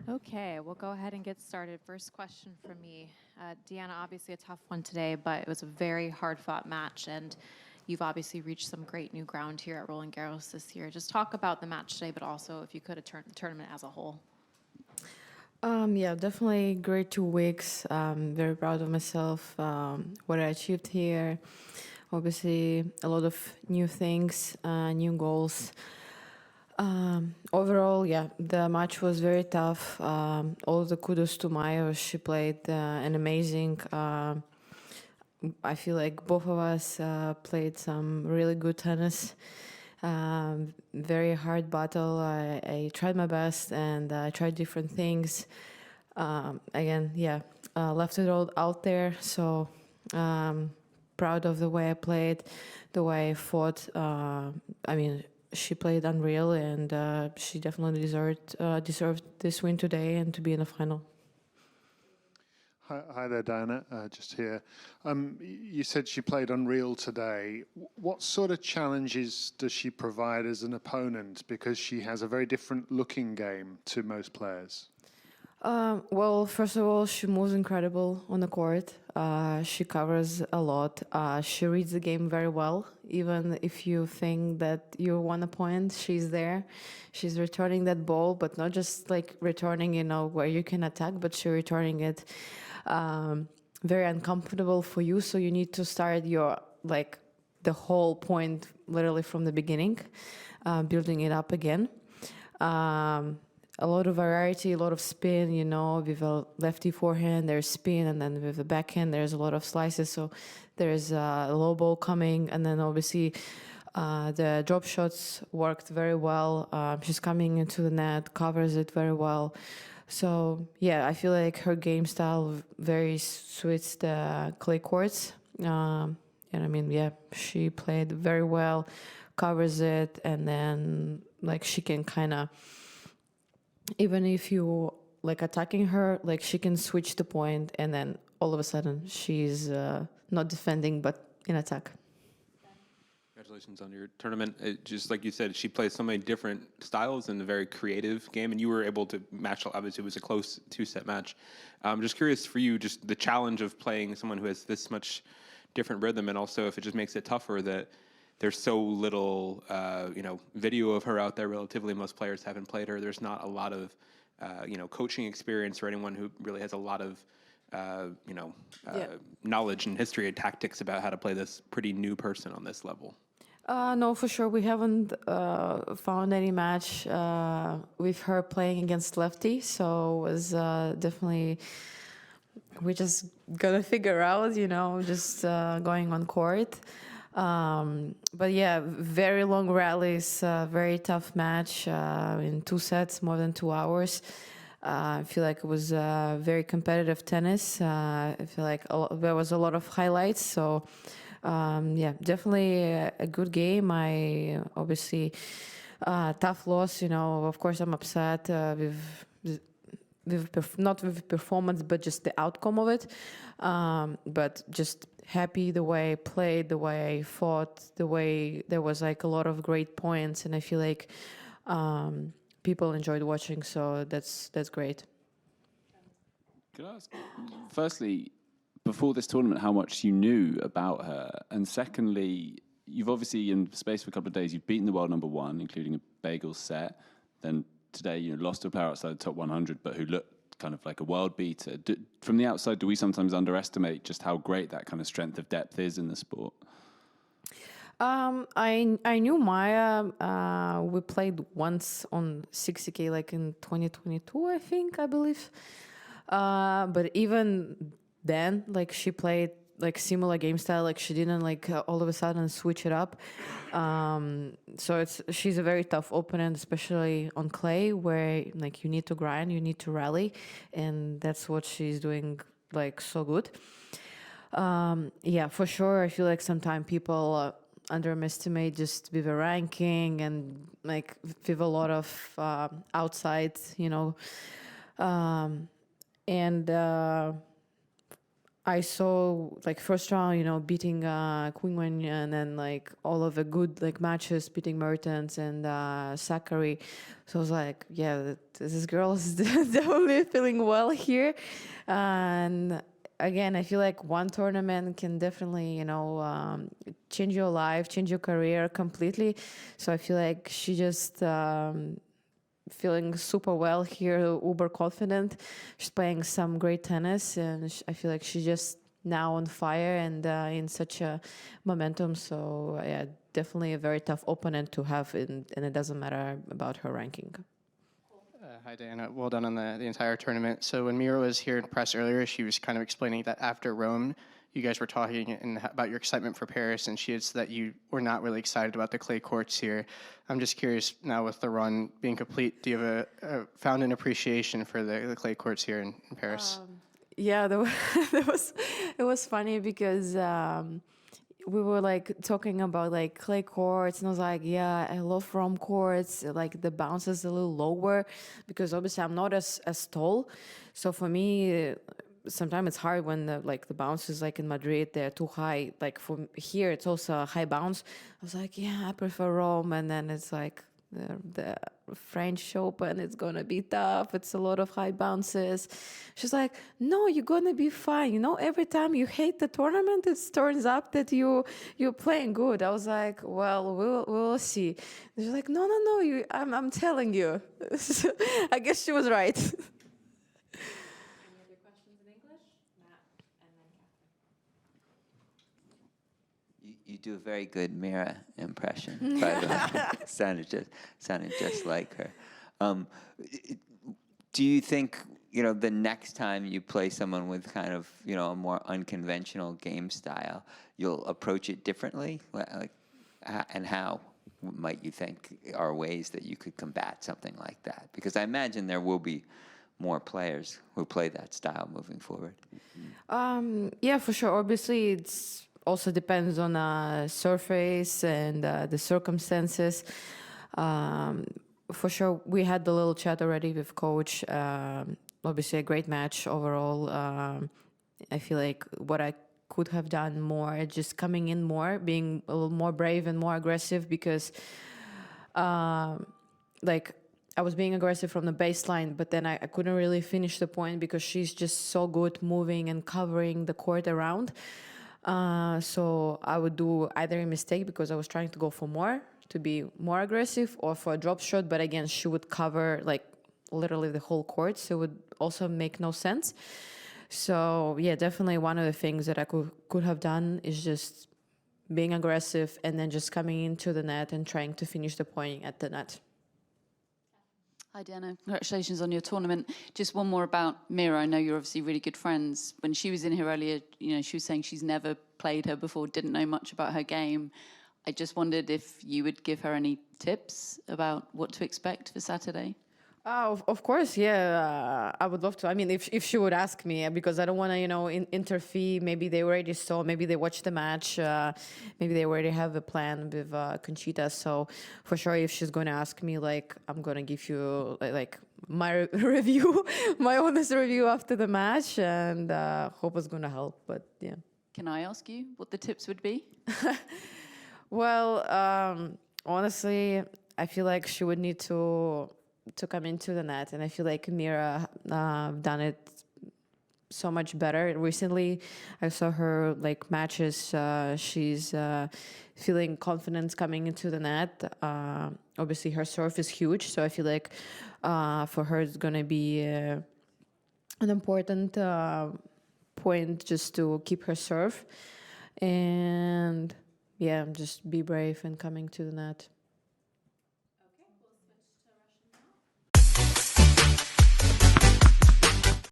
Okay, we'll go ahead and get started. First question from me. Deanna, obviously a tough one today, but it was a very hard-fought match, and you've obviously reached some great new ground here at Roland-Garros this year. Just talk about the match today, but also, if you could, the tournament as a whole. Yeah, definitely great 2 weeks. Very proud of myself, what I achieved here. Obviously, a lot of new things, new goals. Overall, yeah, the match was very tough. All the kudos to Maja. She played an amazing. I feel like both of us played some really good tennis. Very hard battle. I tried my best and I tried different things. Again, yeah, left it all out there. So proud of the way I played, the way I fought. I mean, she played unreal, and she definitely deserved this win today and to be in the final. Hi there, Diana. Just here. You said she played unreal today. What sort of challenges does she provide as an opponent? Because she has a very different looking game to most players. Well, first of all, she moves incredible on the court. She covers a lot. She reads the game very well. Even if you think that you won a point, she's there. She's returning that ball, but not just like returning, where you can attack, but she's returning it very uncomfortable for you. So you need to start the whole point literally from the beginning, building it up again. A lot of variety, a lot of spin, with a lefty forehand, there's spin, and then with the backhand, there's a lot of slices. So there's a low ball coming, and then obviously the drop shots worked very well. She's coming into the net, covers it very well. So yeah, I feel like her game style very suits the clay courts. And I mean, yeah, she played very well, covers it, and then she can kind of, even if you attacking her, she can switch the point, and then all of a sudden she's not defending but in attack. Congratulations on your tournament. Just like you said, she plays so many different styles in a very creative game, and you were able to match. Obviously, it was a close 2-set match. I'm just curious for you, just the challenge of playing someone who has this much different rhythm, and also if it just makes it tougher that there's so little, video of her out there relatively. Most players haven't played her. There's not a lot of, coaching experience or anyone who really has a lot of, knowledge and history and tactics about how to play this pretty new person on this level. No, for sure. We haven't found any match with her playing against lefty. So it was definitely, we just got to figure out, just going on court. But yeah, very long rallies, very tough match in 2 sets, more than 2 hours. I feel like it was very competitive tennis. I feel like there was a lot of highlights. So yeah, definitely a good game. I obviously tough loss. Of course I'm upset not with performance, but just the outcome of it. But just happy the way I played, the way I fought, the way there was a lot of great points, and I feel like people enjoyed watching, so that's great. Could I ask, firstly, before this tournament, how much you knew about her, and secondly, you've obviously in the space of a couple of days, you've beaten the world number 1, including a bagel set. Then today, you lost to a player outside the top 100, but who looked kind of like a world beater. From the outside, do we sometimes underestimate just how great that kind of strength of depth is in the sport? I knew Maja. We played once on 60K, in 2022, I believe. But even then, she played similar game style. She didn't all of a sudden switch it up. So she's a very tough opponent, especially on clay, where you need to grind, you need to rally, and that's what she's doing so good. Yeah, for sure. I feel like sometimes people underestimate just with the ranking and with a lot of outside, and I saw like first round, beating Queen and then like all of the good like matches, beating Mertens and Sakari. So I was like, yeah, this girl is definitely feeling well here. And again, I feel like one tournament can definitely, change your life, change your career completely. So I feel like she just feeling super well here, uber confident. She's playing some great tennis, and I feel like she's just now on fire and in such a momentum. So yeah, definitely a very tough opponent to have, and it doesn't matter about her ranking. Hi, Diana. Well done on the entire tournament. So when Mira was here in press earlier, she was kind of explaining that after Rome, you guys were talking about your excitement for Paris, and she had said that you were not really excited about the clay courts here. I'm just curious now with the run being complete, do you have found an appreciation for the clay courts here in Paris? Yeah, it was funny because we were like talking about like clay courts, and I was like, yeah, I love Rome courts. Like the bounce is a little lower because obviously I'm not as tall, so for me. Sometimes it's hard when the bounce is like in Madrid, they're too high. Like for here, it's also a high bounce. I was like, yeah, I prefer Rome. And then it's like the French Open, it's going to be tough. It's a lot of high bounces. She's like, no, you're going to be fine. Every time you hate the tournament, it turns up that you're playing good. I was like, well, we'll see. She's like, no, I'm telling you. I guess she was right. You do a very good Mira impression, by the way. sounded just like her. Do you think, the next time you play someone with kind of, a more unconventional game style, you'll approach it differently? And how might you think are ways that you could combat something like that? Because I imagine there will be more players who play that style moving forward. Yeah, for sure. Obviously, it's also depends on the surface and the circumstances. For sure, we had the little chat already with coach. Obviously, a great match overall. I feel like what I could have done more, just coming in more, being a little more brave and more aggressive because, I was being aggressive from the baseline, but then I couldn't really finish the point because she's just so good moving and covering the court around. So I would do either a mistake because I was trying to go for more, to be more aggressive, or for a drop shot. But again, she would cover like literally the whole court, so it would also make no sense. So yeah, definitely one of the things that I could have done is just being aggressive and then just coming into the net and trying to finish the point at the net. Hi, Diana. Congratulations on your tournament. Just one more about Mira. I know you're obviously really good friends. When she was in here earlier, she was saying she's never played her before, didn't know much about her game. I just wondered if you would give her any tips about what to expect for Saturday. Of course, yeah. I would love to. I mean, if she would ask me, because I don't want to, interfere. Maybe they already saw, maybe they watched the match, maybe they already have a plan with Conchita. So for sure, if she's going to ask me, I'm going to give you my review, my honest review after the match, and hope it's going to help. But yeah. Can I ask you what the tips would be? Well, honestly, I feel like she would need to come into the net, and I feel like Mira done it so much better recently. I saw her matches. She's feeling confidence coming into the net. Obviously, her serve is huge, so I feel like for her it's gonna be an important point just to keep her serve, and yeah, just be brave and coming to the net.